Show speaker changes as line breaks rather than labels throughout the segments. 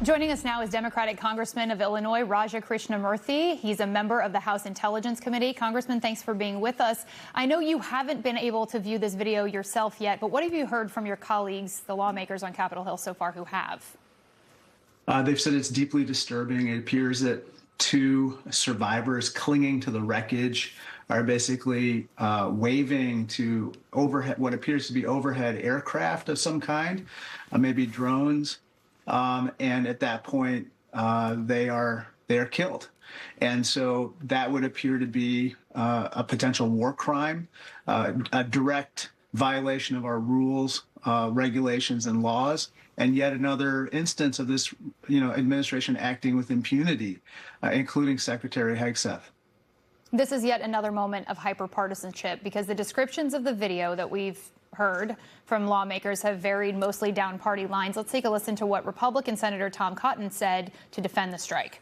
Joining us now is Democratic Congressman of Illinois, Krishnamurthi. He's a member of the House Intelligence Committee. Congressman, thanks for being with us. I know you haven't been able to view this video yourself yet, but what have you heard from your colleagues, the lawmakers on Capitol Hill so far who have?
They've said it's deeply disturbing. It appears that two survivors clinging to the wreckage are basically waving to overhead, what appears to be overhead aircraft of some kind, maybe drones. And at that point, they are killed. And so that would appear to be a potential war crime, a direct violation of our rules, regulations, and laws, and yet another instance of this, administration acting with impunity, including Secretary Hegseth.
This is yet another moment of hyperpartisanship because the descriptions of the video that we've heard from lawmakers have varied mostly down party lines. Let's take a listen to what Republican Senator Tom Cotton said to defend the strike.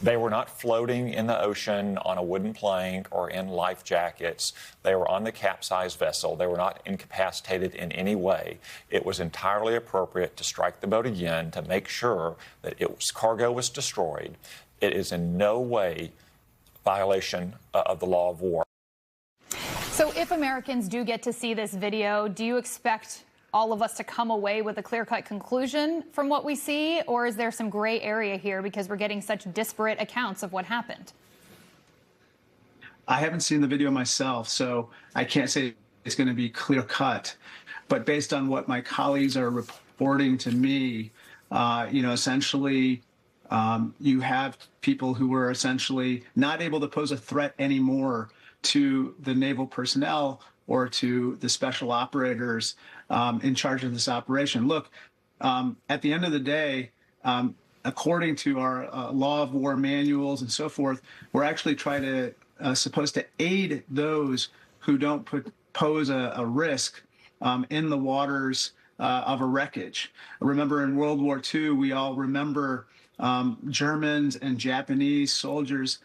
They were not floating in the ocean on a wooden plank or in life jackets. They were on the capsized vessel. They were not incapacitated in any way. It was entirely appropriate to strike the boat again to make sure that its cargo was destroyed. It is in no way a violation of the law of war.
So if Americans do get to see this video, do you expect all of us to come away with a clear-cut conclusion from what we see, or is there some gray area here because we're getting such disparate accounts of what happened?
I haven't seen the video myself, so I can't say it's going to be clear-cut. But based on what my colleagues are reporting to me, essentially you have people who were essentially not able to pose a threat anymore to the naval personnel or to the special operators in charge of this operation. Look, at the end of the day, according to our law of war manuals and so forth, we're actually supposed to aid those who don't pose a risk in the waters of a wreckage. Remember, in World War II, we all remember Germans and Japanese soldiers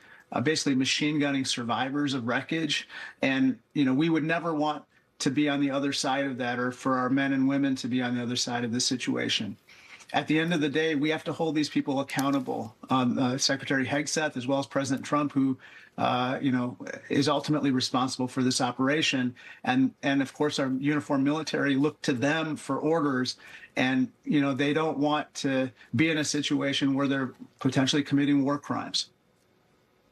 basically machine gunning survivors of wreckage. And, we would never want to be on the other side of that, or for our men and women to be on the other side of this situation. At the end of the day, we have to hold these people accountable. Secretary Hegseth, as well as President Trump, who, is ultimately responsible for this operation. And of course, our uniformed military look to them for orders. And, they don't want to be in a situation where they're potentially committing war crimes.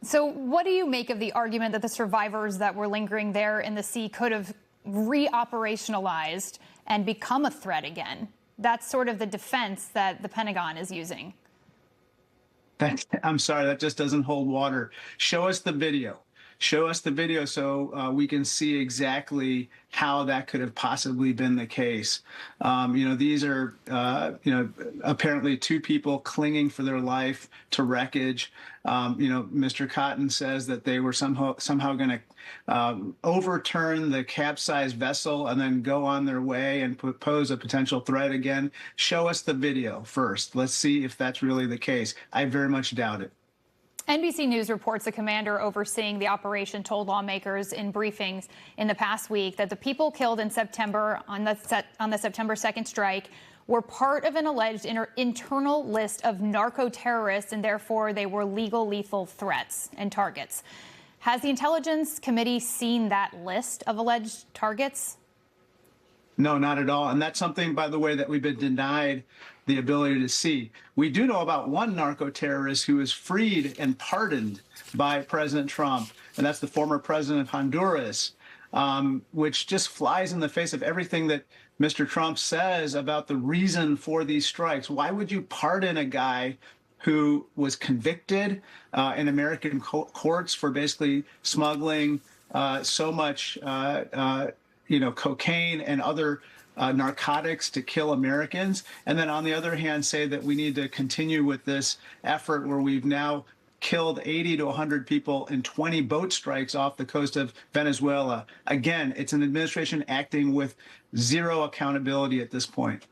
So what do you make of the argument that the survivors that were lingering there in the sea could have reoperationalized and become a threat again? That's sort of the defense that the Pentagon is using.
I'm sorry, that just doesn't hold water. Show us the video. Show us the video so we can see exactly how that could have possibly been the case. These are, apparently two people clinging for their life to wreckage. Mr. Cotton says that they were somehow going to overturn the capsized vessel and then go on their way and pose a potential threat again. Show us the video first. Let's see if that's really the case. I very much doubt it.
NBC News reports the commander overseeing the operation told lawmakers in briefings in the past week that the people killed in September on the September 2nd strike were part of an alleged internal list of narco-terrorists, and therefore they were legal lethal threats and targets. Has the Intelligence Committee seen that list of alleged targets?
No, not at all. And that's something, by the way, that we've been denied the ability to see. We do know about one narco-terrorist who was freed and pardoned by President Trump, and that's the former president of Honduras, which just flies in the face of everything that Mr. Trump says about the reason for these strikes. Why would you pardon a guy who was convicted in American courts for basically smuggling so much cocaine and other narcotics to kill Americans, and then on the other hand say that we need to continue with this effort where we've now killed 80 to 100 people in 20 boat strikes off the coast of Venezuela. Again, it's an administration acting with zero accountability at this point.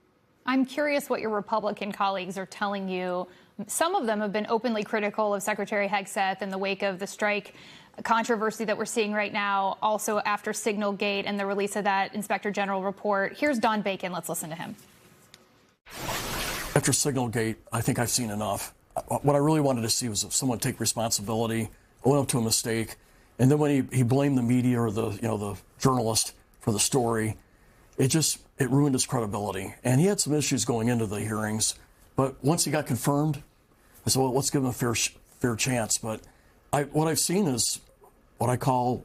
I'm curious what your Republican colleagues are telling you. Some of them have been openly critical of Secretary Hegseth in the wake of the strike controversy that we're seeing right now, also after Signal Gate and the release of that Inspector General report. Here's Don Bacon. Let's listen to him.
after Signalgate, I think I've seen enough. What I really wanted to see was if someone take responsibility, own up to a mistake, and then when he blamed the media or the journalist for the story, it ruined his credibility. And he had some issues going into the hearings, but once he got confirmed, I said, well, let's give him a fair chance. But what I've seen is what I call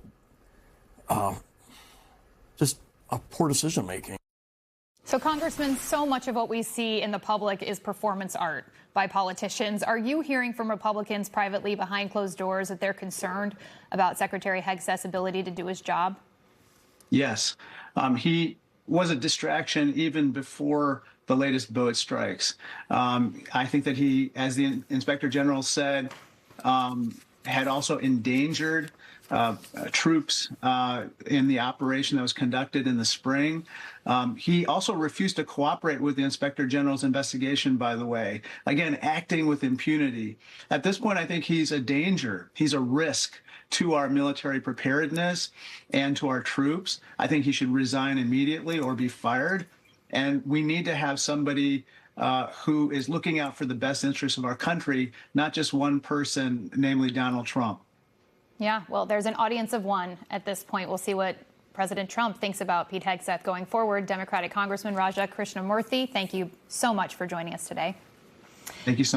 just a poor decision making.
So, Congressman, so much of what we see in the public is performance art by politicians. Are you hearing from Republicans privately behind closed doors that they're concerned about Secretary Hegseth's ability to do his job?
Yes. He was a distraction even before the latest boat strikes. I think that he, as the Inspector General said, had also endangered troops in the operation that was conducted in the spring. He also refused to cooperate with the Inspector General's investigation, by the way, again, acting with impunity. At this point, I think he's a danger. He's a risk to our military preparedness and to our troops. I think he should resign immediately or be fired. And we need to have somebody who is looking out for the best interests of our country, not just one person, namely Donald Trump.
Yeah, well, there's an audience of one at this point. We'll see what President Trump thinks about Pete Hegseth going forward. Democratic Congressman Raja Krishnamoorthi, thank you so much for joining us today.
Thank you so much.